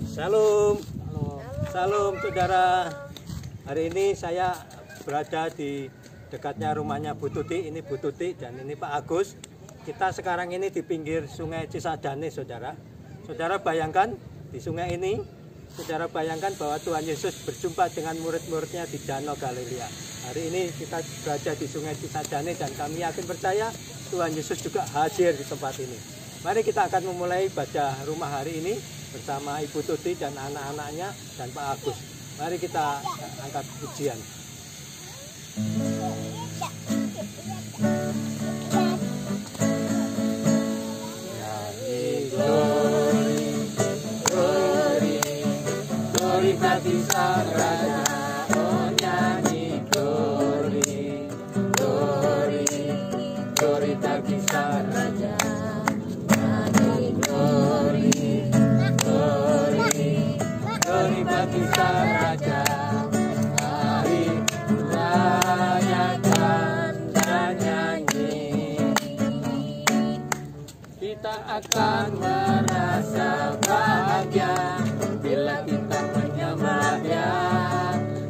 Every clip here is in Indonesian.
Salam, salam saudara. Hari ini saya berada di dekatnya rumahnya Bu Tuti. Ini Bu Tuti dan ini Pak Agus. Kita sekarang ini di pinggir Sungai Cisadane, saudara. Saudara bayangkan di sungai ini, saudara bayangkan bahwa Tuhan Yesus berjumpa dengan murid-muridnya di Danau Galilea. Hari ini kita berada di Sungai Cisadane dan kami yakin percaya Tuhan Yesus juga hadir di tempat ini. Mari kita akan memulai baca rumah hari ini bersama Ibu Tuti dan anak-anaknya dan Pak Agus. Mari kita angkat pujian. Glory bagi Sang Raja, oh nyanyi glory, glory, glory bagi Sang Raja, nyanyi glory, glory, glory bagi Sang Raja. Mari rayakan dan nyanyi, kita akan merasa bahagia bila kita menyembah Dia.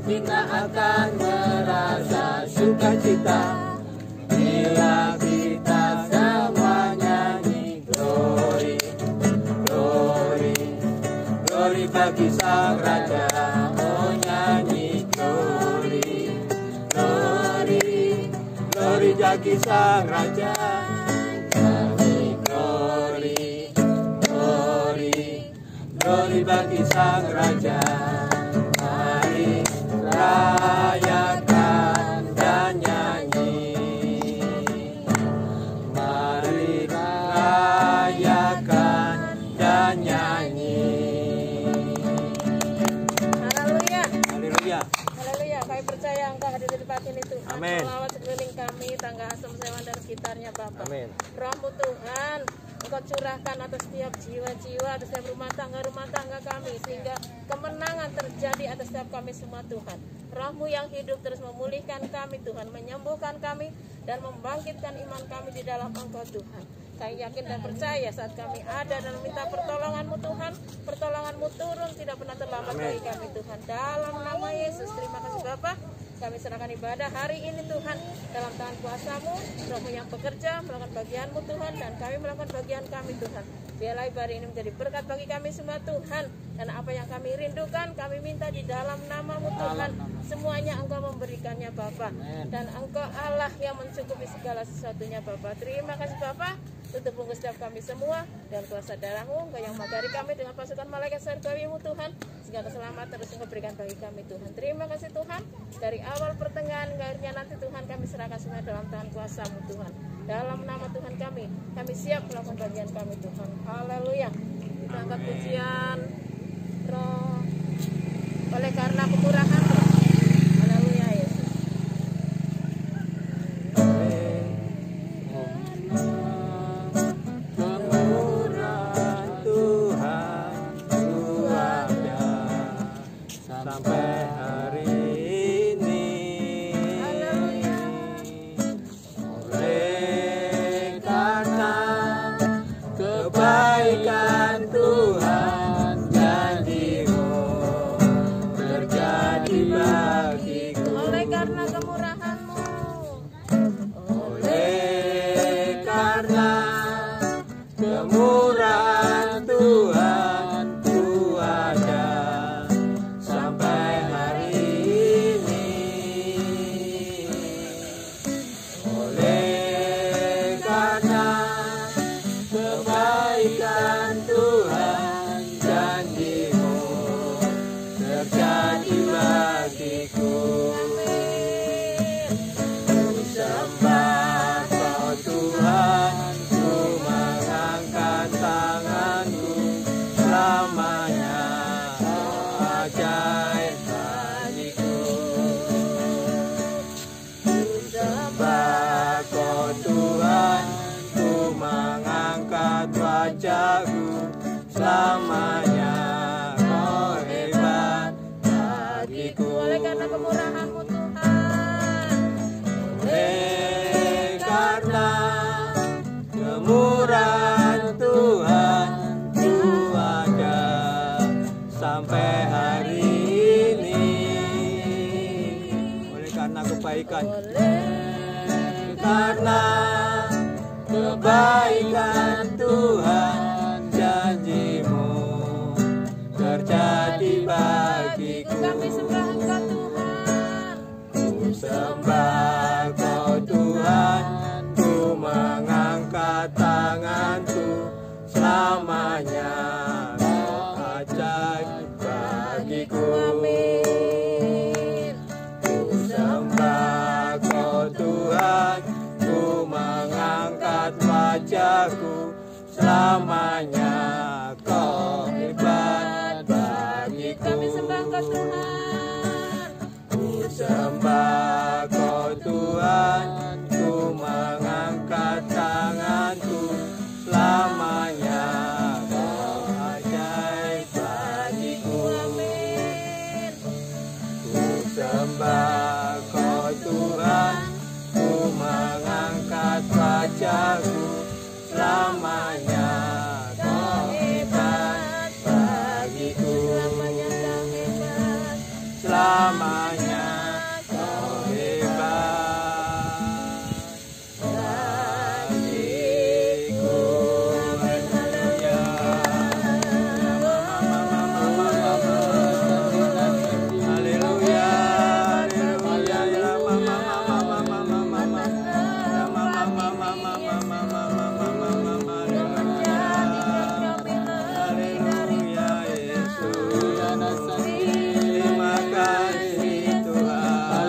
Kita akan merasa sukacita bila kita semua nyanyi glory, glory, glory bagi Sang Raja, oh nyanyi glory, glory, glory bagi Sang Raja, nyanyi glory, glory, glory bagi Sang Raja. Mari rayakan dan nyanyi, mari rayakan dan nyanyi. Haleluya. Haleluya. Haleluya. Kami percaya Engkau hadir di tempat ini Tuhan. Amin. Melawat sekeliling kami, tangga Asem Sewan dan sekitarnya Bapa. Amin. Roh-Mu Tuhan, Engkau curahkan atas setiap jiwa-jiwa, atas setiap rumah tangga kami, sehingga kemenangan terjadi atas setiap kami semua Tuhan. Roh-Mu yang hidup terus memulihkan kami Tuhan, menyembuhkan kami dan membangkitkan iman kami di dalam Engkau Tuhan. Kami yakin dan percaya saat kami ada dan meminta pertolongan-Mu Tuhan, pertolongan-Mu turun tidak pernah terlambat bagi kami Tuhan. Dalam nama Yesus, terima kasih Bapa. Kami serahkan ibadah hari ini Tuhan dalam tangan kuasa-Mu, Roh-Mu yang bekerja melakukan bagian-Mu Tuhan, dan kami melakukan bagian kami Tuhan. Biarlah ibadah ini menjadi berkat bagi kami semua Tuhan, dan apa yang kami rindukan kami minta di dalam nama-Mu Tuhan. Semuanya Engkau memberikannya Bapa, dan Engkau Allah yang mencukupi segala sesuatunya Bapa. Terima kasih Bapa. Tutup bungkus setiap kami semua dan kuasa darah-Mu, Engkau yang magari kami dengan pasukan malaikat surgawi-Mu Tuhan, sehingga keselamatan terus Engkau berikan bagi kami Tuhan. Terima kasih Tuhan. Dari awal pertengahan akhirnya nanti Tuhan kami serahkan semua dalam tangan kuasa-Mu Tuhan. Dalam nama Tuhan kami siap melakukan bagian kami Tuhan. Haleluya. Kita angkat pujian Roh oleh karena kemurahan Roh. Haleluya Yesus. Kemurahan Tuhan ada sampai hari ini. Haleluya. Oleh karena kebaikan Tuhan janji-Mu terjadi bagiku. Oleh karena kemurahan-Mu. Oleh karena kemurahan Tuhan ku ada sampai hari ini. Oleh karena kebaikan Tuhan janji-Mu terjadi bagiku. Ku sembah Kau Tuhan, ku mengangkat tanganku selamanya. Kau ajaib bagiku. Ku sembah Kau Tuhan, ku mengangkat wajahku selamanya. Kau hebat bagiku. Oleh karena kemurahan-Mu Tuhan. Oleh karena kemurahan Tuhan ku ada sampai hari ini. Oleh karena kebaikan, karena kebaikan Tuhan, janji-Mu terjadi bagiku. Kami sembah Engkau Tuhan. Ku sembah Kau Tuhan, ku mengangkat tanganku, selamanya Kau ajaib bagiku. Amin. Ku sembah Kau Tuhan, ku mengangkat wajahku, selamanya Kau hebat bagiku. Kami sembah Engkau Tuhan. Ku sembah Kau Tuhan, ku mengangkat tanganku, selamanya Kau ajaib bagiku. Amin. Ku sembah Kau Tuhan, ku mengangkat wajahku, selamanya Kau hebat bagiku. Selamanya Kau hebat bagiku. Haleluya. Haleluya. Haleluya Yesus. Terima kasih Tuhan.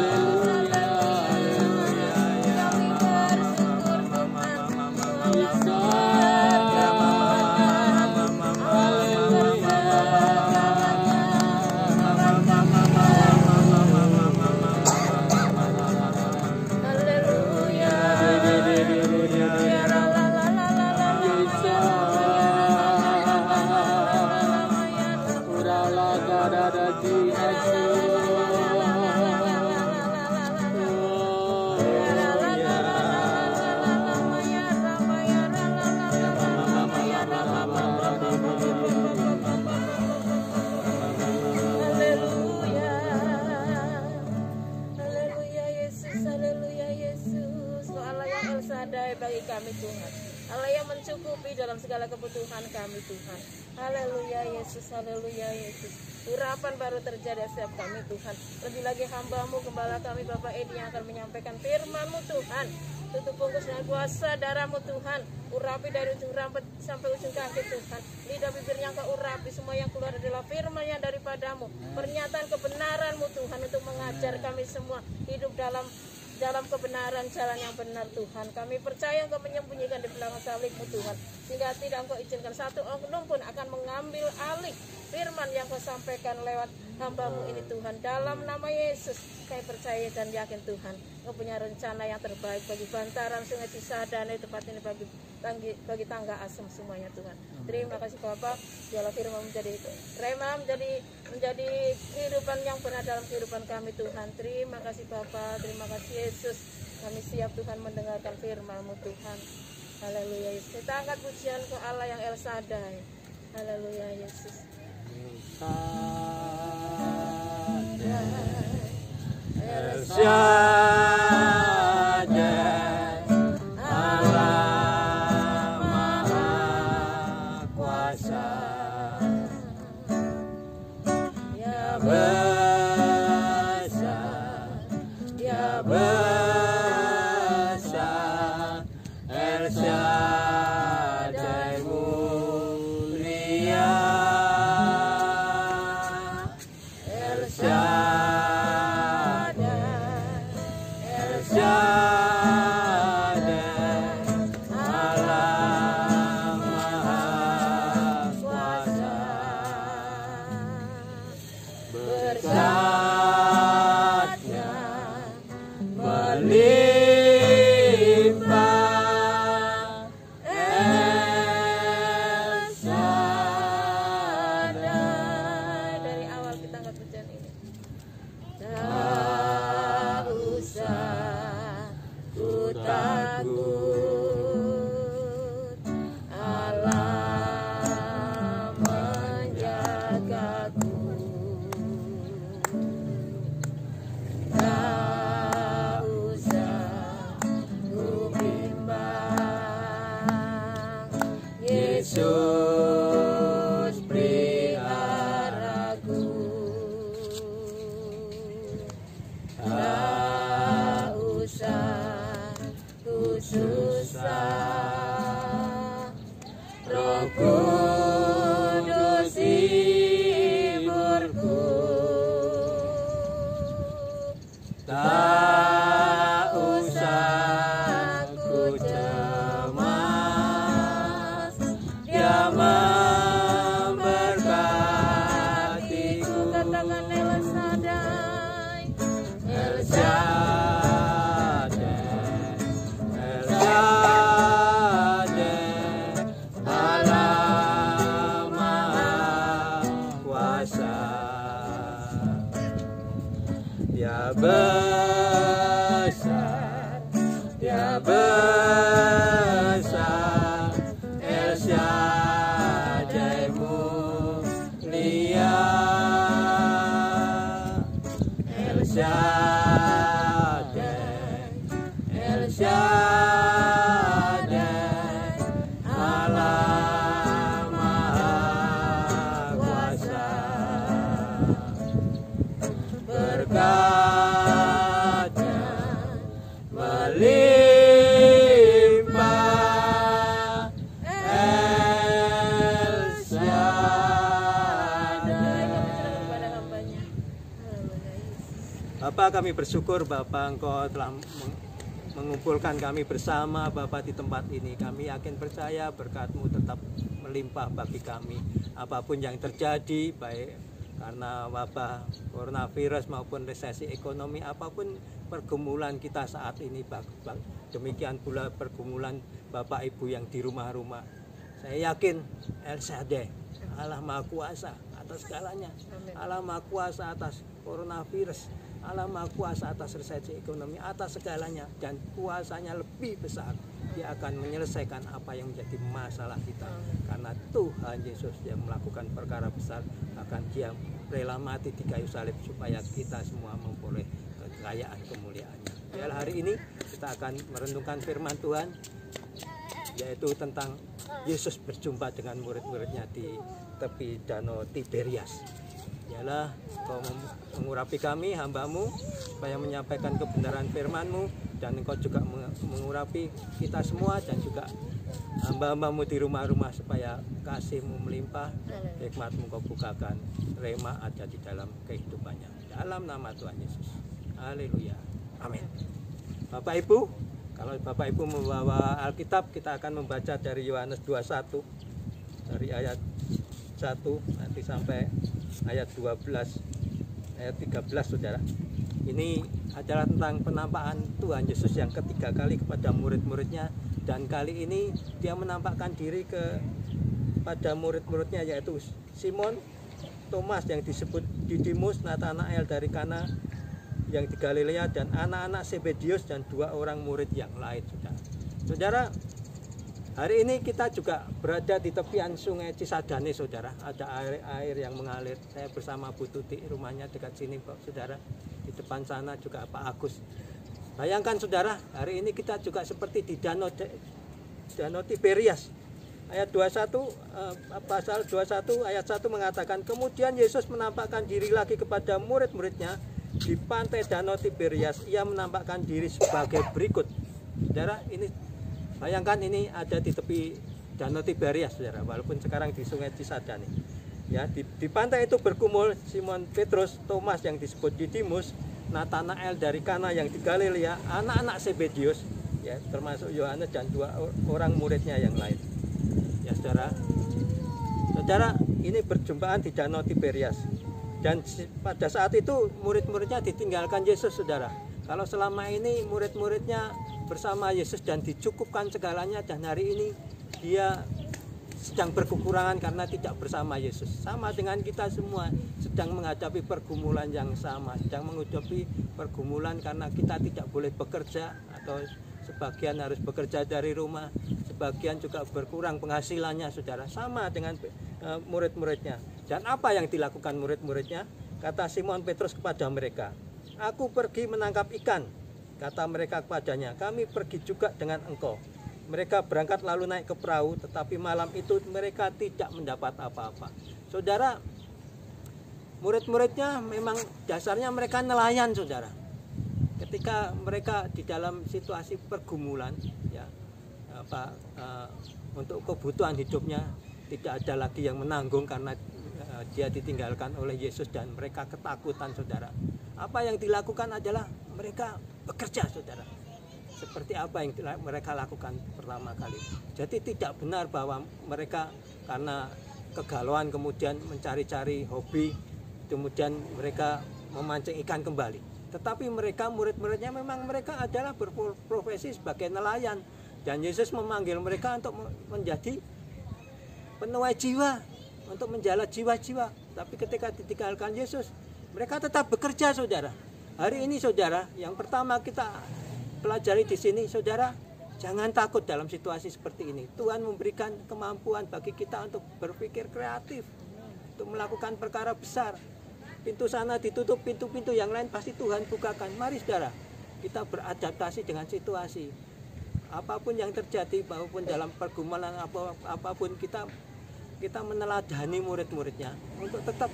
Haleluya. Haleluya Yesus, haleluya Yesus. Kau Allah yang El Shaddai bagi kami Tuhan. Allah yang mencukupi dalam segala kebutuhan kami Tuhan. Haleluya Yesus, haleluya Yesus. Urapan baru terjadi setiap kami Tuhan. Lebih lagi hamba-Mu, gembala kami Bapak Edi yang akan menyampaikan firman-Mu Tuhan. Tutup bungkus dengan kuasa darah-Mu Tuhan. Urapi dari ujung rambut sampai ujung kaki Tuhan. Lidah bibirnya Engkau urapi. Semua yang keluar adalah firman yang daripada-Mu. Pernyataan kebenaran-Mu Tuhan untuk mengajar kami semua hidup dalam kebenaran, jalan yang benar Tuhan. Kami percaya Engkau menyembunyikan di belakang salib-Mu Tuhan, sehingga tidak Engkau izinkan satu oknum pun akan mengambil alih firman yang Kau sampaikan lewat hamba-Mu ini Tuhan. Dalam nama Yesus kami percaya dan yakin Tuhan Engkau punya rencana yang terbaik bagi bantaran Sungai Cisadane, tempat ini bagi tangga asem semuanya Tuhan. Terima kasih Bapa, biarlah firman menjadi rema, menjadi kehidupan yang benar dalam kehidupan kami Tuhan. Terima kasih Bapa, terima kasih Yesus. Kami siap Tuhan mendengarkan firman-Mu Tuhan. Haleluya Yesus. Kita angkat pujian ke Allah yang El Shaddai. Haleluya Yesus. El Shaddai, Allah Maha Kuasa, Ya besar, Ya besar, El Shaddai mulia. besar, dia besar, El Shaddai mulia, El Shaddai, El Shaddai, Allah Maha Kuasa, berkatnya melimpah, El Shaddai. Bapak, kami bersyukur Bapak Engkau telah mengumpulkan kami bersama Bapak di tempat ini. Kami yakin percaya berkat-Mu tetap melimpah bagi kami. Apapun yang terjadi, baik karena wabah coronavirus maupun resesi ekonomi, apapun pergumulan kita saat ini, demikian pula pergumulan Bapak Ibu yang di rumah-rumah. Saya yakin El Shaddai, Allah Maha Kuasa atas segalanya, Allah Maha Kuasa atas coronavirus, Allah Maha Kuasa atas resesi ekonomi, atas segalanya, dan kuasanya lebih besar. Dia akan menyelesaikan apa yang menjadi masalah kita, karena Tuhan Yesus yang melakukan perkara besar, bahkan Dia rela mati di kayu salib supaya kita semua memperoleh kekayaan kemuliaannya. Ya, hari ini kita akan merenungkan firman Tuhan, yaitu tentang Yesus berjumpa dengan murid-muridnya di tepi danau Tiberias. Yalah, Kau mengurapi kami, hamba-Mu, supaya menyampaikan kebenaran firman-Mu, dan Engkau juga mengurapi kita semua, dan juga hamba-hamba-Mu di rumah-rumah, supaya kasih-Mu melimpah, hikmat-Mu Kau bukakan, rema ada di dalam kehidupannya. Dalam nama Tuhan Yesus. Haleluya. Amin. Bapak Ibu, kalau Bapak Ibu membawa Alkitab, kita akan membaca dari Yohanes 21, dari ayat 1 nanti sampai ayat 12, ayat 13, saudara. Ini adalah tentang penampakan Tuhan Yesus yang ketiga kali kepada murid-muridnya, dan kali ini Dia menampakkan diri kepada murid-muridnya, yaitu Simon, Thomas yang disebut Didimus, Natanael dari Kana yang di Galilea, dan anak-anak Zebedius, dan 2 orang murid yang lain, saudara. Saudara, hari ini kita juga berada di tepian sungai Cisadane, saudara. Ada air yang mengalir. Saya bersama Bu Tuti, rumahnya dekat sini, saudara. Di depan sana juga Pak Agus. Bayangkan, saudara, hari ini kita juga seperti di danau Tiberias. Ayat 21, pasal 21 ayat 1 mengatakan, kemudian Yesus menampakkan diri lagi kepada murid-muridnya di pantai danau Tiberias. Ia menampakkan diri sebagai berikut. Saudara, ini bayangkan, ini ada di tepi danau Tiberias, saudara, walaupun sekarang di sungai Cisadane. Ya, di pantai itu berkumpul Simon Petrus, Thomas yang disebut Didimus, Natanael dari Kana yang di Galilea, anak-anak Zebedius, ya, termasuk Yohanes, dan 2 orang muridnya yang lain. Ya, saudara. Saudara, ini perjumpaan di danau Tiberias. Dan pada saat itu murid-muridnya ditinggalkan Yesus, saudara. Kalau selama ini murid-muridnya bersama Yesus dan dicukupkan segalanya, dan hari ini dia sedang berkekurangan karena tidak bersama Yesus. Sama dengan kita semua sedang menghadapi pergumulan yang sama, sedang menghadapi pergumulan karena kita tidak boleh bekerja, atau sebagian harus bekerja dari rumah, sebagian juga berkurang penghasilannya, saudara. Sama dengan murid-muridnya. Dan apa yang dilakukan murid-muridnya? Kata Simon Petrus kepada mereka, aku pergi menangkap ikan. Kata mereka kepadanya, kami pergi juga dengan engkau. Mereka berangkat lalu naik ke perahu, tetapi malam itu mereka tidak mendapat apa-apa. Saudara, murid-muridnya memang dasarnya mereka nelayan, saudara. Ketika mereka di dalam situasi pergumulan, ya, untuk kebutuhan hidupnya tidak ada lagi yang menanggung karena dia ditinggalkan oleh Yesus, dan mereka ketakutan, saudara. Apa yang dilakukan adalah mereka bekerja, saudara. Seperti apa yang mereka lakukan pertama kali. Jadi tidak benar bahwa mereka karena kegalauan kemudian mencari-cari hobi, kemudian mereka memancing ikan kembali. Tetapi mereka, murid-muridnya, memang mereka adalah berprofesi sebagai nelayan. Dan Yesus memanggil mereka untuk menjadi penuai jiwa, untuk menjala jiwa-jiwa. Tapi ketika ditinggalkan Yesus, mereka tetap bekerja, saudara. Hari ini saudara, yang pertama kita pelajari di sini saudara, jangan takut dalam situasi seperti ini. Tuhan memberikan kemampuan bagi kita untuk berpikir kreatif, untuk melakukan perkara besar. Pintu sana ditutup, pintu-pintu yang lain pasti Tuhan bukakan. Mari saudara, kita beradaptasi dengan situasi. Apapun yang terjadi, maupun dalam pergumulan apapun, kita meneladani murid-muridnya untuk tetap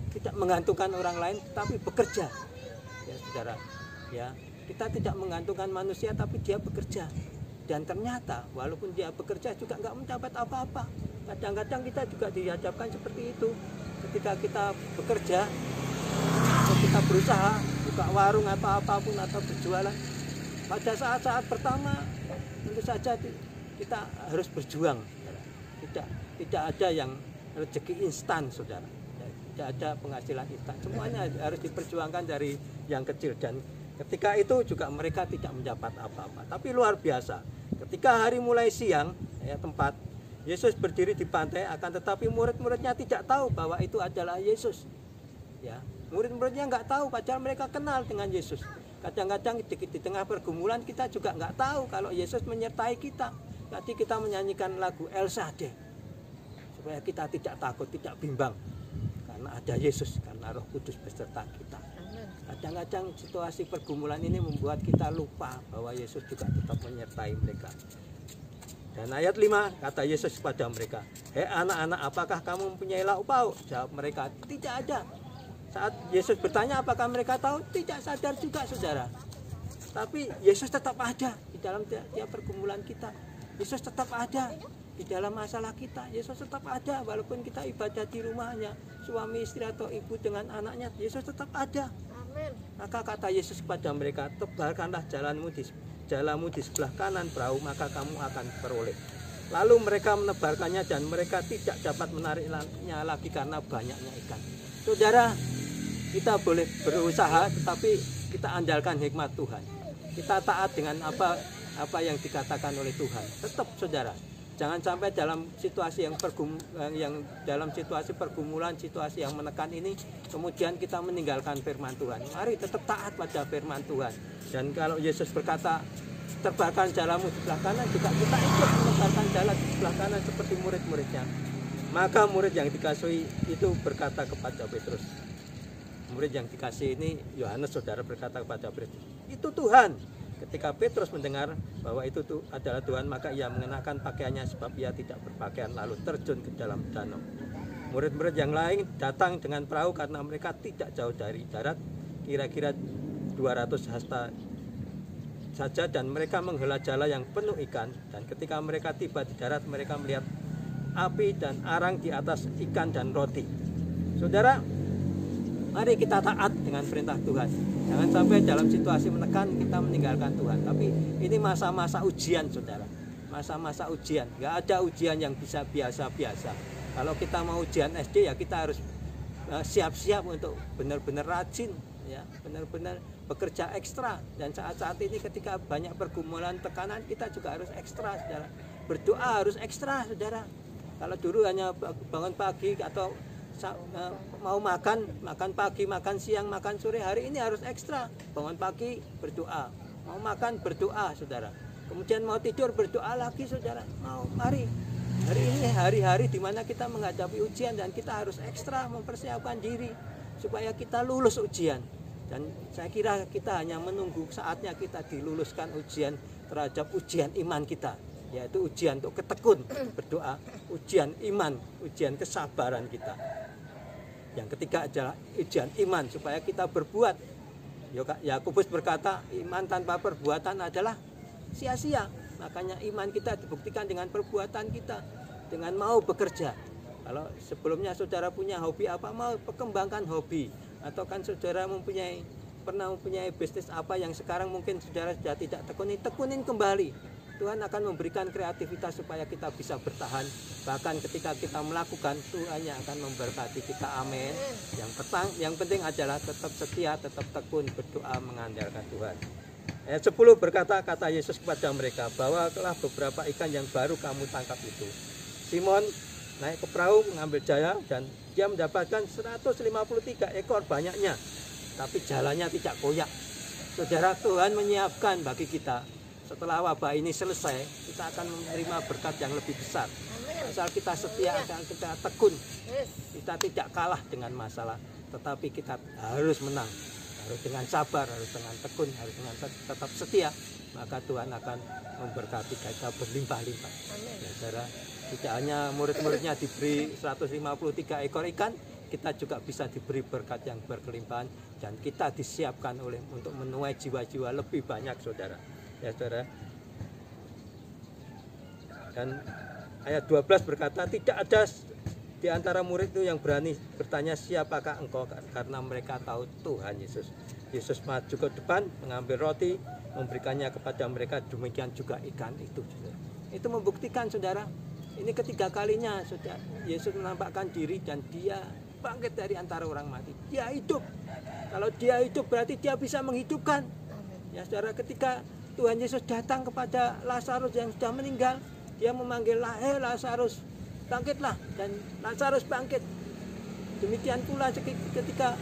tidak menggantungkan orang lain, tapi bekerja. Ya saudara, ya. Kita tidak menggantungkan manusia, tapi dia bekerja. Dan ternyata walaupun dia bekerja juga nggak mendapat apa-apa. Kadang-kadang kita juga dihadapkan seperti itu. Ketika kita bekerja, atau kita berusaha buka warung atau apapun atau berjualan, pada saat-saat pertama tentu saja kita harus berjuang. Tidak ada yang rezeki instan, saudara. Tidak ada penghasilan instan. Semuanya harus diperjuangkan dari yang kecil. Dan ketika itu juga mereka tidak mendapat apa-apa. Tapi luar biasa, ketika hari mulai siang, tempat Yesus berdiri di pantai, akan tetapi murid-muridnya tidak tahu bahwa itu adalah Yesus. Ya, murid-muridnya nggak tahu, padahal mereka kenal dengan Yesus. Kadang-kadang di tengah pergumulan kita juga nggak tahu kalau Yesus menyertai kita. Tadi kita menyanyikan lagu El Shaddai, supaya kita tidak takut, tidak bimbang, karena ada Yesus, karena Roh Kudus beserta kita. Kadang-kadang situasi pergumulan ini membuat kita lupa bahwa Yesus juga tetap menyertai mereka. Dan ayat 5, kata Yesus kepada mereka, "Hei anak-anak, apakah kamu mempunyai lauk pauk?" Jawab mereka, "Tidak ada." Saat Yesus bertanya apakah mereka tahu, tidak sadar juga saudara. Tapi Yesus tetap ada di dalam tiap pergumulan kita. Yesus tetap ada di dalam masalah kita. Yesus tetap ada walaupun kita ibadah di rumahnya, suami istri atau ibu dengan anaknya, Yesus tetap ada. Maka kata Yesus kepada mereka, "Tebalkanlah jalanmu di sebelah kanan perahu, maka kamu akan peroleh." Lalu mereka menebarkannya dan mereka tidak dapat menariknya lagi karena banyaknya ikan. Saudara, kita boleh berusaha, tetapi kita andalkan hikmat Tuhan. Kita taat dengan apa yang dikatakan oleh Tuhan. Tetap saudara, jangan sampai dalam situasi dalam situasi pergumulan, situasi yang menekan ini, kemudian kita meninggalkan firman Tuhan. Mari tetap taat pada firman Tuhan. Dan kalau Yesus berkata, "Tebarkan jalanmu di sebelah kanan," juga kita ikut menebarkan jalan di sebelah kanan seperti murid-muridnya. Maka murid yang dikasihi itu berkata kepada Petrus. Murid yang dikasihi ini, Yohanes saudara, berkata kepada Petrus, "Itu Tuhan." Ketika Petrus mendengar bahwa itu adalah Tuhan, maka ia mengenakan pakaiannya sebab ia tidak berpakaian, lalu terjun ke dalam danau. Murid-murid yang lain datang dengan perahu karena mereka tidak jauh dari darat, kira-kira 200 hasta saja, dan mereka menghela jala yang penuh ikan. Dan ketika mereka tiba di darat, mereka melihat api dan arang di atas ikan dan roti. Saudara, mari kita taat dengan perintah Tuhan. Jangan sampai dalam situasi menekan kita meninggalkan Tuhan. Tapi ini masa-masa ujian saudara. Masa-masa ujian. Nggak ada ujian yang bisa biasa-biasa. Kalau kita mau ujian SD, ya kita harus siap-siap untuk benar-benar rajin, ya, benar-benar bekerja ekstra. Dan saat-saat ini ketika banyak pergumulan, tekanan, kita juga harus ekstra saudara. Berdoa harus ekstra saudara. Kalau dulu hanya bangun pagi atau mau makan pagi, makan siang, makan sore, hari ini harus ekstra. Bangun pagi berdoa, mau makan berdoa saudara, kemudian mau tidur berdoa lagi saudara. Mari, hari ini hari-hari di mana kita menghadapi ujian dan kita harus ekstra mempersiapkan diri supaya kita lulus ujian. Dan saya kira kita hanya menunggu saatnya kita diluluskan ujian terhadap ujian iman kita, yaitu ujian untuk ketekun berdoa, ujian iman, ujian kesabaran kita. Yang ketiga adalah ujian iman supaya kita berbuat. Yakobus berkata, iman tanpa perbuatan adalah sia-sia. Makanya iman kita dibuktikan dengan perbuatan kita, dengan mau bekerja. Kalau sebelumnya saudara punya hobi apa, mau perkembangkan hobi. Atau kan saudara pernah mempunyai bisnis apa yang sekarang mungkin saudara sudah tidak tekunin kembali. Tuhan akan memberikan kreativitas supaya kita bisa bertahan. Bahkan ketika kita melakukan, Tuhan yang akan memberkati kita. Amin. Yang penting adalah tetap setia, tetap tekun, berdoa, mengandalkan Tuhan. Ayat 10 berkata, kata Yesus kepada mereka, "Bawalah beberapa ikan yang baru kamu tangkap itu." Simon naik ke perahu mengambil jala dan dia mendapatkan 153 ekor banyaknya. tapi jalannya tidak koyak. Saudara, Tuhan menyiapkan bagi kita setelah wabah ini selesai, kita akan menerima berkat yang lebih besar. Asal kita setia, asal kita tekun, kita tidak kalah dengan masalah, tetapi kita harus menang, harus dengan sabar, harus dengan tekun, harus dengan tetap setia, maka Tuhan akan memberkati kita berlimpah-limpah. Ya, saudara, tidak hanya murid-muridnya diberi 153 ekor ikan, kita juga bisa diberi berkat yang berkelimpahan, dan kita disiapkan untuk menuai jiwa-jiwa lebih banyak, saudara. Ya, saudara. Dan ayat 12 berkata, tidak ada di antara murid itu yang berani bertanya siapakah engkau, karena mereka tahu Tuhan Yesus. Yesus maju ke depan, mengambil roti, memberikannya kepada mereka, demikian juga ikan itu, saudara. Itu membuktikan, saudara, ini ketiga kalinya saudara, Yesus menampakkan diri dan dia bangkit dari antara orang mati. Dia hidup. Kalau dia hidup berarti dia bisa menghidupkan. Ya, saudara, ketika Tuhan Yesus datang kepada Lazarus yang sudah meninggal, dia memanggil, "Hei Lazarus, bangkitlah." Dan Lazarus bangkit. Demikian pula ketika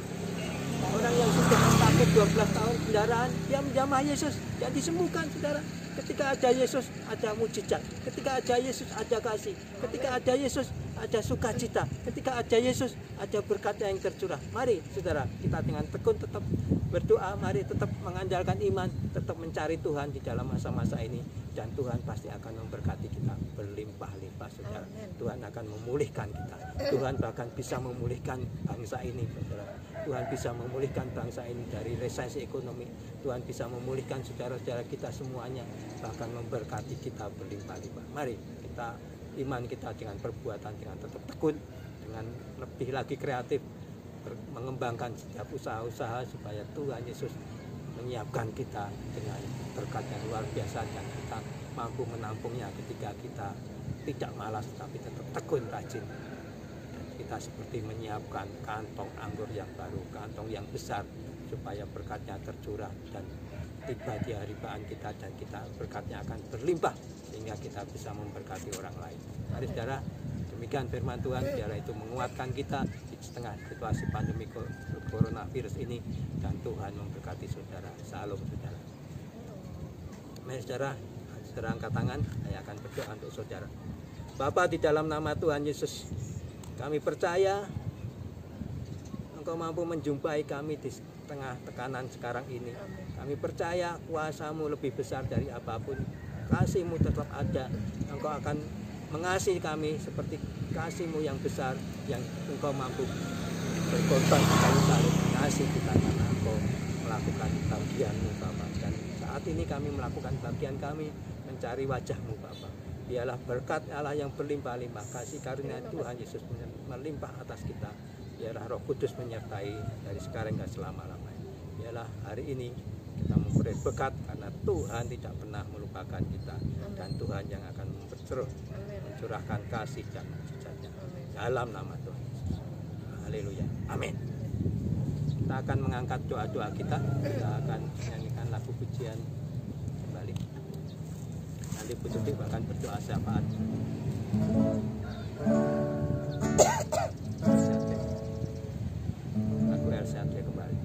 orang yang sudah sakit 12 tahun pendarahan, dia menjamah Yesus dan disembuhkan, saudara. Ketika ada Yesus, ada mujizat. Ketika ada Yesus, ada kasih. Ketika ada Yesus, ada sukacita. Ketika ada Yesus, ada berkat yang tercurah. Mari, saudara, kita dengan tekun tetap berdoa. Mari tetap mengandalkan iman, tetap mencari Tuhan di dalam masa-masa ini. Dan Tuhan pasti akan memberkati kita berlimpah-limpah, saudara. Tuhan akan memulihkan kita. Tuhan bahkan bisa memulihkan bangsa ini, saudara. Tuhan bisa memulihkan bangsa ini dari resesi ekonomi. Tuhan bisa memulihkan saudara-saudara kita semuanya, bahkan memberkati kita berlimpah-limpah. Mari kita iman kita dengan perbuatan, dengan tetap tekun, dengan lebih lagi kreatif, mengembangkan setiap usaha-usaha supaya Tuhan Yesus menyiapkan kita dengan berkat yang luar biasa, dan kita mampu menampungnya ketika kita tidak malas tapi tetap tekun, rajin. Dan kita seperti menyiapkan kantong anggur yang baru, kantong yang besar, supaya berkatnya tercurah dan tiba di hari harian kita, dan kita berkatnya akan berlimpah sehingga kita bisa memberkati orang lain. Mari, saudara, demikian firman Tuhan. Biarlah itu menguatkan kita di tengah situasi pandemi coronavirus ini, dan Tuhan memberkati saudara. Salam, saudara. Mari, saudara, saudara angkat tangan, saya akan berdoa untuk saudara. Bapa, di dalam nama Tuhan Yesus, kami percaya Engkau mampu menjumpai kami di tengah tekanan sekarang ini. Kami percaya kuasa-Mu lebih besar dari apapun. Kasih-Mu tetap ada. Engkau akan mengasihi kami seperti kasih-Mu yang besar, yang Engkau mampu berkorban di kayu salib mengasihi kita karena Engkau melakukan bagian-Mu, Bapa. Dan saat ini kami melakukan bagian kami, mencari wajah-Mu, Bapa. Biarlah berkat Allah yang berlimpah-limpah, kasih karunia Tuhan Yesus melimpah atas kita. Biarlah Roh Kudus menyertai dari sekarang hingga selama-lamanya. Biarlah hari ini kita memperoleh berkat karena Tuhan tidak pernah melupakan kita. Dan Tuhan yang akan mencurahkan kasih dan mujizatnya dalam nama Tuhan Yesus. Haleluya. Amin. Kita akan mengangkat doa-doa kita. Kita akan menyanyikan lagu pujian kembali. Nanti Bu Tuti akan berdoa syafaat. Lagu LCD kembali.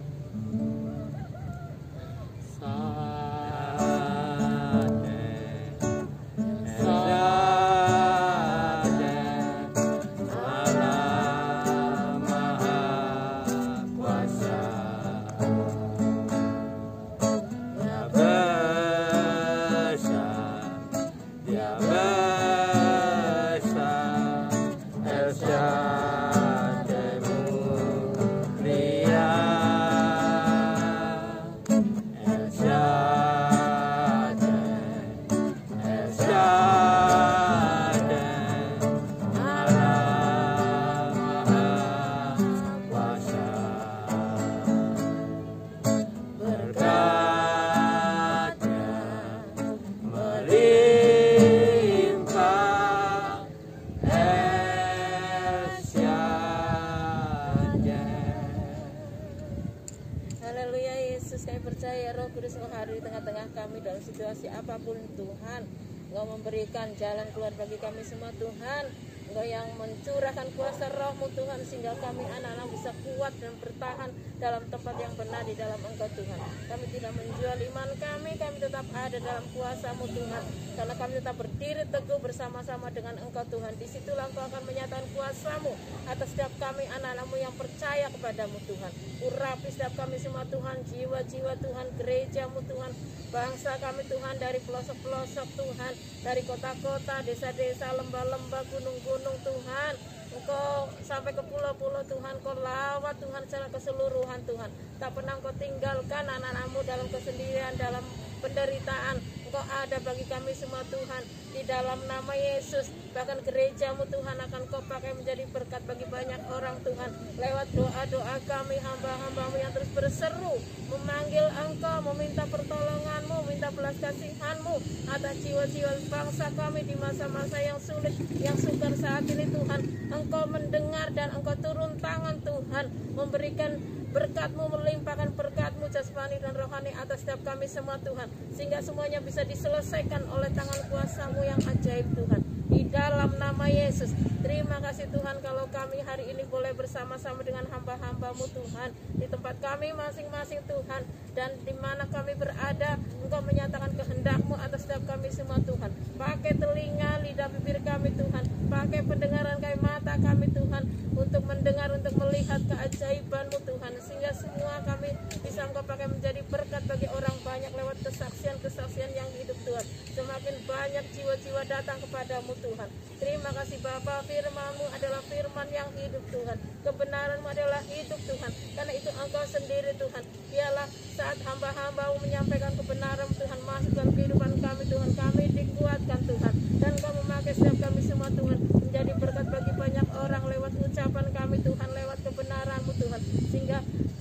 Apapun Tuhan, Engkau memberikan jalan keluar bagi kami semua, Tuhan. Engkau yang mencurahkan kuasa roh-Mu Tuhan, sehingga kami anak-anak bisa kuat dan bertahan dalam tempat yang benar di dalam Engkau Tuhan. Kami tidak menjual iman kami tetap ada dalam kuasa-Mu Tuhan, karena kami tetap berdiri teguh bersama-sama dengan Engkau Tuhan. Disitulah Engkau akan menyatakan kuasa-Mu atas setiap kami anak-anak-Mu yang percaya kepada-Mu Tuhan. Urapi setiap kami semua Tuhan, jiwa-jiwa Tuhan, gereja-Mu Tuhan, bangsa kami Tuhan, dari pelosok-pelosok Tuhan, dari kota-kota, desa-desa, lembah-lembah, gunung-gunung Tuhan. Engkau sampai ke pulau-pulau Tuhan, Kau lawat Tuhan secara keseluruhan Tuhan. Tak pernah Engkau tinggalkan anak-anak-Mu dalam kesendirian, dalam penderitaan. Engkau ada bagi kami semua Tuhan. Di dalam nama Yesus, bahkan gereja-Mu Tuhan akan Kau pakai menjadi berkat bagi banyak orang Tuhan. Lewat doa-doa kami, hamba-hamba-Mu yang terus berseru, memanggil Engkau, meminta pertolongan-Mu, minta belas kasihan-Mu atas jiwa-jiwa bangsa kami di masa-masa yang sulit, yang sukar saat ini Tuhan. Engkau mendengar dan Engkau turun tangan Tuhan, memberikan berkat-Mu, melimpahkan berkat-Mu jasmani dan rohani atas setiap kami semua Tuhan, sehingga semuanya bisa diselesaikan oleh tangan kuasa-Mu yang ajaib Tuhan. Di dalam nama Yesus, terima kasih Tuhan kalau kami hari ini boleh bersama-sama dengan hamba-hamba-Mu Tuhan, di tempat kami masing-masing Tuhan, dan di mana kami berada, Engkau menyatakan kehendak-Mu atas setiap kami semua Tuhan. Pakai telinga, lidah, bibir kami Tuhan, pakai pendengaran kami, mata kami Tuhan, untuk mendengar, untuk melihat keajaiban-Mu Tuhan, sehingga semua kami bisa Engkau pakai menjadi berkat bagi orang banyak lewat kesaksian-kesaksian yang hidup Tuhan. Semakin banyak jiwa-jiwa datang kepada-Mu Tuhan. Terima kasih Bapa, firman-Mu adalah firman yang hidup Tuhan, kebenaran-Mu adalah hidup Tuhan, karena itu Engkau sendiri Tuhan. Biarlah saat hamba-hamba-Mu menyampaikan kebenaran Tuhan masuk dalam kehidupan kami Tuhan, kami dikuatkan Tuhan, dan Engkau memakai setiap kami semua Tuhan menjadi berkat bagi banyak orang lewat ucapan kami Tuhan, lewat kebenaran-Mu Tuhan, sehingga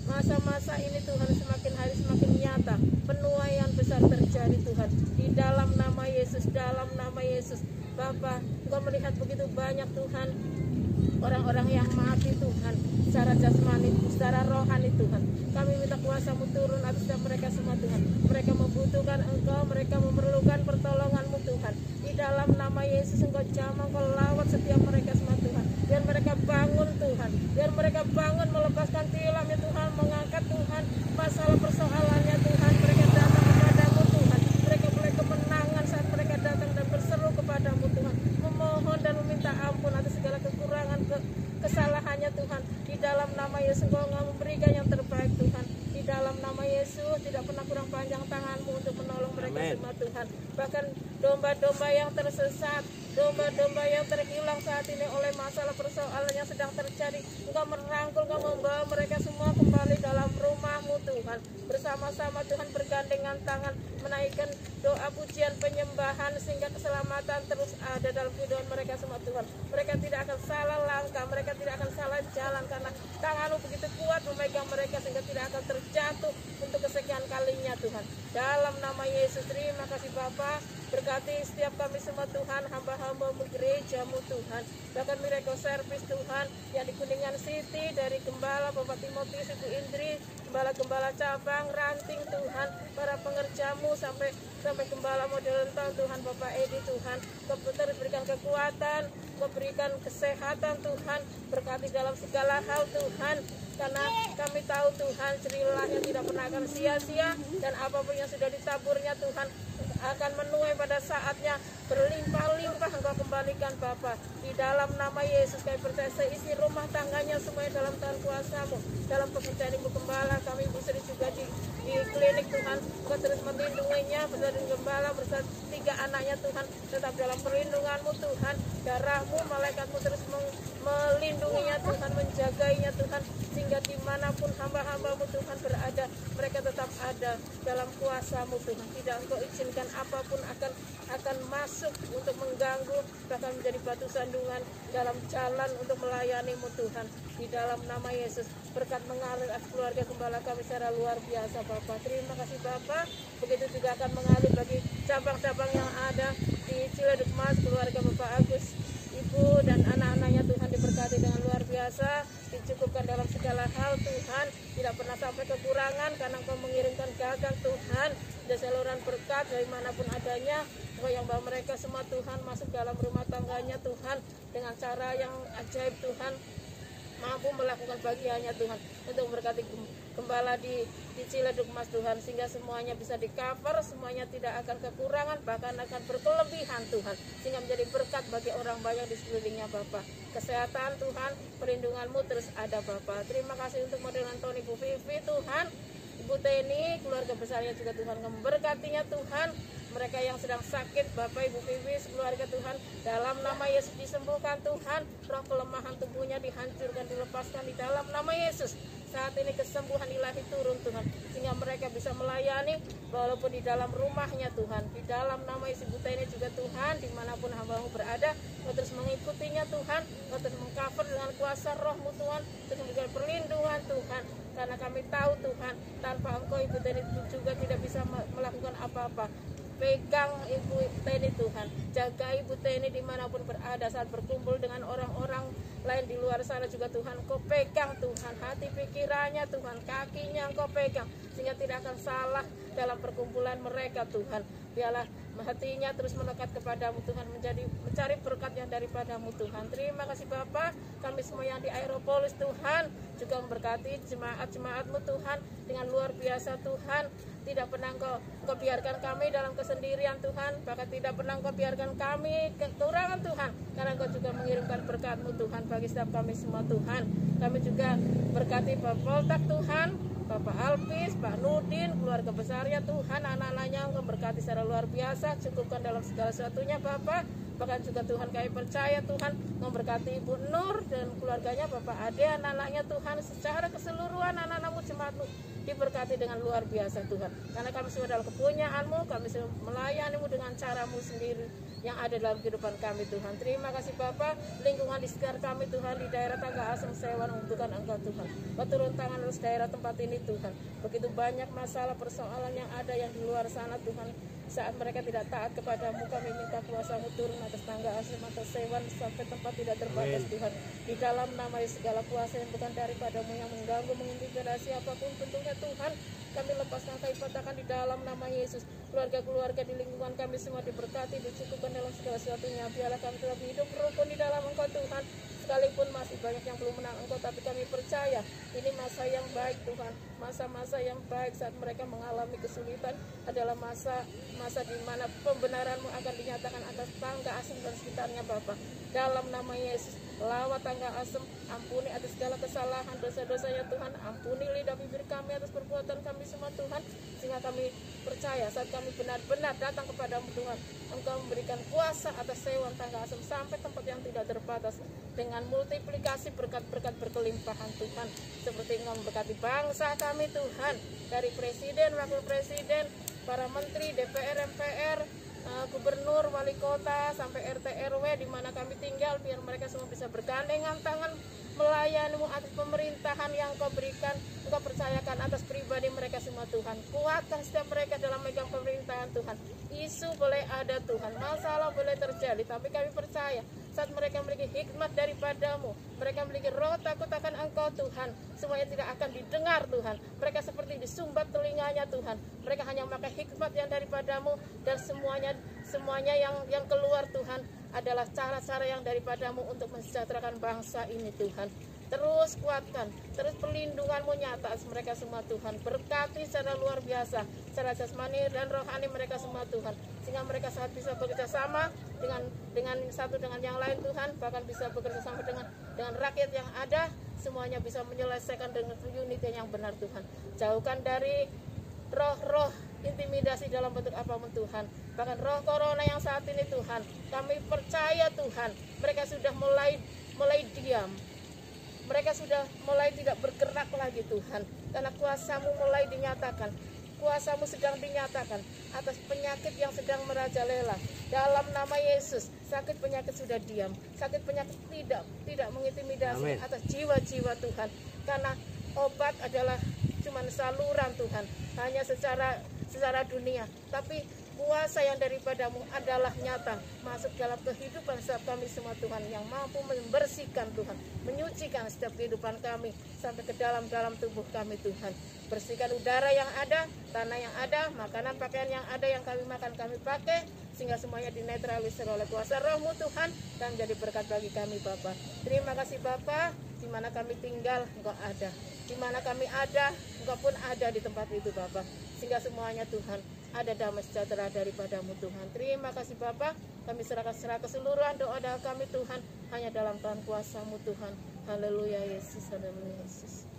masa-masa ini Tuhan semakin hari semakin nyata, penuaian besar terjadi Tuhan, di dalam nama Yesus, dalam nama Yesus. Bapa, Engkau melihat begitu banyak Tuhan orang-orang yang mati Tuhan, secara jasmani, secara rohani Tuhan. Kami minta kuasa-Mu turun atas setiap mereka semua Tuhan. Mereka membutuhkan Engkau, mereka memerlukan pertolongan-Mu Tuhan. Di dalam nama Yesus Engkau jamah, Engkau lawat setiap mereka semua Tuhan. Biar mereka bangun Tuhan, biar mereka bangun melepaskan tilamnya Tuhan, mengangkat Tuhan masalah persoalannya Tuhan. Mereka datang kepada-Mu Tuhan, mereka boleh kemenangan saat mereka datang dan berseru kepada-Mu Tuhan, memohon dan meminta ampun atas segala kekurangan, kesalahannya Tuhan. Di dalam nama Yesus Engkau memberikan yang terbaik Tuhan. Di dalam nama Yesus tidak pernah kurang panjang tangan-Mu untuk menolong mereka semua Tuhan. Bahkan domba-domba yang tersesat, domba-domba yang terhilang saat ini oleh masalah persoalan yang sedang terjadi, Engkau merangkul, Engkau membawa mereka semua kembali dalam rumah-Mu Tuhan. Bersama-sama Tuhan bergandengan tangan menaikkan doa pujian penyembahan, sehingga keselamatan terus ada dalam kehidupan mereka semua Tuhan. Mereka tidak akan salah langkah, mereka tidak akan salah jalan, karena tangan-Mu begitu kuat memegang mereka sehingga tidak akan terjatuh untuk kesekian kalinya Tuhan. Dalam nama Yesus, terima kasih Bapa. Berkati setiap kami semua Tuhan, hamba-hamba-Mu, gereja-Mu Tuhan, bahkan Miracle Service Tuhan yang di Kuningan City, dari Gembala Bapak Timotius, Ibu Indri, Gembala-gembala cabang, ranting Tuhan, para pengerja-Mu sampai Gembala Modern Town Tuhan, Bapak Edi Tuhan, Kau terus berikan kekuatan, Kau berikan kesehatan Tuhan, berkati dalam segala hal Tuhan, karena kami tahu Tuhan cerilahnya tidak pernah akan sia-sia, dan apapun yang sudah ditaburnya Tuhan akan menuai pada saatnya, berlimpah-limpah Engkau kembalikan Bapa. Di dalam nama Yesus kami percaya seisi rumah tangganya semuanya dalam tangan kuasa-Mu. Dalam pekerjaan Ibu Gembala, kami Ibu Sri juga di klinik Tuhan, Engkau terus melindunginya bersama dengan Gembala, bersama 3 anaknya Tuhan, tetap dalam perlindungan-Mu Tuhan. Darah-Mu, malaikat-Mu terus melindunginya Tuhan, menjagainya Tuhan, sehingga dimanapun hamba-hamba-Mu Tuhan berada, mereka tetap ada dalam kuasa-Mu Tuhan. Tidak Engkau izinkan apapun akan masuk untuk mengganggu, bahkan menjadi batu sandungan dalam jalan untuk melayani-Mu Tuhan. Di dalam nama Yesus, berkat mengalir atas keluarga Gembala kami secara luar biasa Bapak. Terima kasih Bapak. Begitu juga akan mengalir bagi cabang-cabang yang ada di Ciledug Mas, keluarga Bapak Agus, Ibu dan anak-anaknya Tuhan diberkati dengan luar biasa, dicukupkan dalam segala hal Tuhan, tidak pernah sampai kekurangan karena Engkau mengirimkan gagang Tuhan ada saluran berkat dari manapun adanya. Yang bawa mereka semua Tuhan masuk dalam rumah tangganya Tuhan dengan cara yang ajaib Tuhan, mampu melakukan bagiannya Tuhan untuk memberkati gembala di Ciledug Mas Tuhan, sehingga semuanya bisa di cover, semuanya tidak akan kekurangan, bahkan akan berkelebihan Tuhan, sehingga menjadi berkat bagi orang banyak di sekelilingnya Bapak. Kesehatan Tuhan, perlindungan-Mu terus ada Bapak. Terima kasih untuk model Antoni, Bu Vivi Tuhan, Ibu Teni, keluarga besarnya juga Tuhan memberkatinya Tuhan. Mereka yang sedang sakit, Bapak Ibu Vivi, keluarga Tuhan, dalam nama Yesus disembuhkan Tuhan. Roh kelemahan tubuhnya dihancurkan, dilepaskan di dalam nama Yesus. Saat ini kesembuhan ilahi turun Tuhan, sehingga mereka bisa melayani walaupun di dalam rumahnya Tuhan. Di dalam nama Yesus Ibu Teni juga Tuhan, dimanapun hamba-Mu berada, Kau terus mengikutinya Tuhan, Kau terus mengcover dengan kuasa Roh-Mu Tuhan, terus memberikan perlindungan Tuhan. Karena kami tahu Tuhan, tanpa Engkau Ibu Teni juga tidak bisa melakukan apa-apa. Pegang Ibu Teni Tuhan, jaga Ibu Teni dimanapun berada saat berkumpul dengan orang-orang lain di luar sana juga Tuhan. Kau pegang Tuhan, hati pikirannya Tuhan, kakinya Engkau pegang, sehingga tidak akan salah dalam perkumpulan mereka Tuhan. Biarlah hatinya terus melekat kepadamu Tuhan, mencari berkat yang daripadamu Tuhan. Terima kasih Bapa, kami semua yang di Aeropolis Tuhan juga memberkati jemaat-jemaat-Mu Tuhan dengan luar biasa Tuhan. Tidak pernah Engkau biarkan kami dalam kesendirian Tuhan, bahkan tidak pernah Engkau biarkan kami kekurangan Tuhan, karena Engkau juga mengirimkan berkat-Mu Tuhan bagi setiap kami semua Tuhan. Kami juga berkati Bapak Poltak Tuhan, Bapak Alpis, Pak Nudin, keluarga besarnya Tuhan, anak-anaknya Engkau berkati secara luar biasa, cukupkan dalam segala sesuatunya Bapak. Bahkan juga Tuhan kami percaya Tuhan memberkati Ibu Nur dan keluarganya, Bapak Ade, anak-anaknya Tuhan, secara keseluruhan anak-anak-Mu, jemaat-Mu diberkati dengan luar biasa Tuhan. Karena kami semua dalam kepunyaan-Mu, kami semua melayani-Mu dengan cara-Mu sendiri yang ada dalam kehidupan kami Tuhan. Terima kasih Bapak, lingkungan di sekitar kami Tuhan, di daerah Tangga Asem Sewan membutuhkan Engkau Tuhan. Kau turun tangan atas daerah tempat ini Tuhan. Begitu banyak masalah persoalan yang ada yang di luar sana Tuhan. Saat mereka tidak taat kepadamu, kami minta kuasa-Mu turun atas Tangga Asem atau Sewan sampai tempat tidak terbatas Tuhan. Di dalam nama Yesus, segala kuasa yang bukan daripadamu yang mengganggu, mengintimidasi apapun bentuknya Tuhan, kami lepaskan, kami patahkan di dalam nama Yesus. Keluarga-keluarga di lingkungan kami semua diberkati, dicukupkan dalam segala sesuatunya. Biarlah kami tetap hidup rukun di dalam Engkau Tuhan. Sekalipun masih banyak yang belum menang Engkau, tapi kami percaya ini masa yang baik Tuhan. Masa-masa yang baik saat mereka mengalami kesulitan adalah masa di mana pembenaran-Mu akan dinyatakan atas Tangga Asem dan sekitarnya Bapa. Dalam nama Yesus, lawat Tangga Asem, ampuni atas segala kesalahan, dosa-dosanya Tuhan. Ampuni lidah bibir kami atas perbuatan kami semua Tuhan, sehingga kami percaya saat kami benar-benar datang kepadamu Tuhan, Engkau memberikan kuasa atas Sewan Tangga Asem sampai tempat yang tidak terbatas dengan multiplikasi berkat-berkat berkelimpahan Tuhan, seperti Engkau memberkati bangsa kami Tuhan, dari presiden, wakil presiden, para menteri, DPR, MPR, gubernur, wali kota, sampai RT RW di mana kami tinggal, biar mereka semua bisa bergandengan tangan melayani-Mu atas pemerintahan yang Engkau berikan, Engkau percayakan atas pribadi mereka semua Tuhan. Kuatkan setiap mereka dalam megang pemerintahan Tuhan. Isu boleh ada Tuhan, masalah boleh terjadi, tapi kami percaya saat mereka memiliki hikmat daripadamu, mereka memiliki roh takut akan Engkau Tuhan, semuanya tidak akan didengar Tuhan. Mereka seperti disumbat telinganya Tuhan. Mereka hanya memakai hikmat yang daripadamu, dan semuanya yang keluar Tuhan adalah cara-cara yang daripadamu untuk mensejahterakan bangsa ini Tuhan. Terus kuatkan, terus perlindungan-Mu nyata atas mereka semua Tuhan. Berkati secara luar biasa, secara jasmani dan rohani mereka semua Tuhan, sehingga mereka saat bisa bekerja sama dengan satu dengan yang lain Tuhan, bahkan bisa bekerja sama dengan rakyat yang ada, semuanya bisa menyelesaikan dengan unity yang benar Tuhan. Jauhkan dari roh-roh intimidasi dalam bentuk apapun Tuhan, bahkan roh corona yang saat ini Tuhan, kami percaya Tuhan, mereka sudah mulai diam. Mereka sudah mulai tidak bergerak lagi Tuhan, karena kuasa-Mu mulai dinyatakan. Kuasa-Mu sedang dinyatakan atas penyakit yang sedang merajalela. Dalam nama Yesus, sakit penyakit sudah diam. Sakit penyakit tidak mengintimidasi atas jiwa-jiwa Tuhan. Karena obat adalah cuma saluran Tuhan, hanya secara dunia. Tapi kuasa yang daripadamu adalah nyata masuk dalam kehidupan setiap kami semua Tuhan, yang mampu membersihkan Tuhan, menyucikan setiap kehidupan kami sampai ke dalam tubuh kami Tuhan. Bersihkan udara yang ada, tanah yang ada, makanan pakaian yang ada yang kami makan kami pakai, sehingga semuanya dinetralisir oleh kuasa Roh-Mu Tuhan dan menjadi berkat bagi kami Bapa. Terima kasih Bapa, di mana kami tinggal Engkau ada, di mana kami ada Engkau pun ada di tempat itu Bapa, sehingga semuanya Tuhan ada damai sejahtera daripadamu Tuhan. Terima kasih Bapa, kami serahkan keseluruhan doa kami Tuhan hanya dalam tangan kuasa-Mu Tuhan. Haleluya Yesus, haleluya Yesus.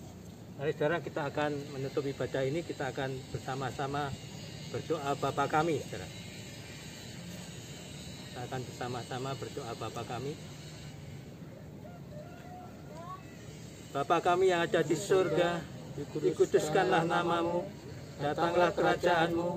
Mari saudara, kita akan menutup ibadah ini, kita akan bersama-sama berdoa Bapa kami, saudara. Kita akan bersama-sama berdoa Bapa kami. Bapa kami yang ada di surga, dikuduskanlah namamu, datanglah kerajaan-Mu,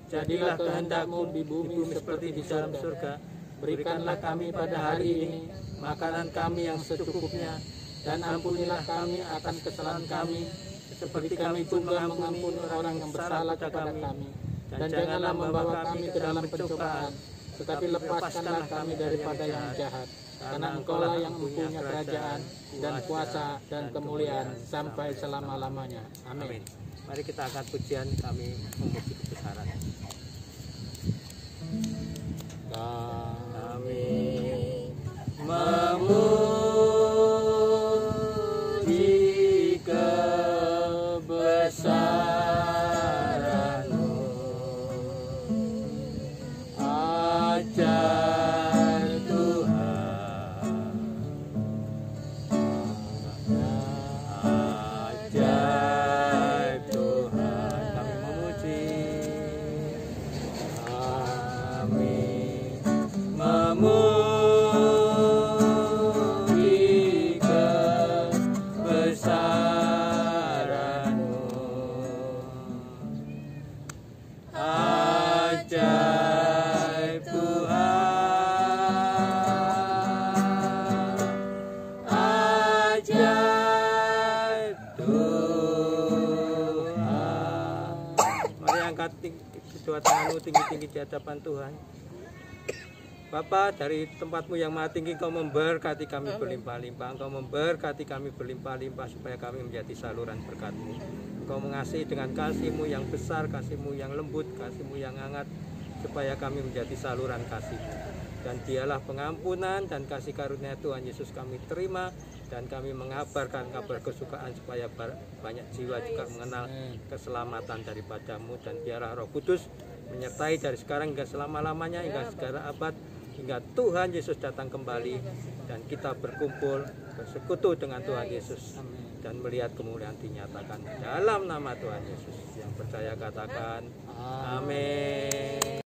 jadilah kehendak-Mu di bumi seperti di dalam surga. Berikanlah kami pada hari ini makanan kami yang secukupnya, dan ampunilah kami akan kesalahan kami, seperti kami juga mengampuni orang yang bersalah kepada kami. Dan janganlah membawa kami ke dalam pencobaan, tetapi lepaskanlah kami daripada yang jahat. Karena Engkaulah yang mempunyai kerajaan dan kuasa dan kemuliaan sampai selama-lamanya. Amin. Mari kita angkat pujian, kami memuji kebesaran. Kami memuji kebesaran-Mu, ajar Tuhan, ajar Tuhan, kami memuji, kami memuji kebesaran-Mu, ajaib Tuhan, ajaib Tuhan. Mari angkat kedua tanganmu tinggi-tinggi di hadapan Tuhan. Bapa, dari tempat-Mu yang maha tinggi, Engkau memberkati kami berlimpah-limpah. Engkau memberkati kami berlimpah-limpah supaya kami menjadi saluran berkat-Mu. Engkau mengasihi dengan kasih-Mu yang besar, kasih-Mu yang lembut, kasih-Mu yang hangat, supaya kami menjadi saluran kasih-Mu. Dan dialah pengampunan dan kasih karunia Tuhan Yesus kami terima, dan kami mengabarkan kabar kesukaan supaya banyak jiwa juga mengenal keselamatan daripada-Mu. Dan biarlah Roh Kudus menyertai dari sekarang hingga selama-lamanya, hingga segala abad, hingga Tuhan Yesus datang kembali dan kita berkumpul bersekutu dengan Tuhan Yesus dan melihat kemuliaan dinyatakan dalam nama Tuhan Yesus. Yang percaya katakan amin.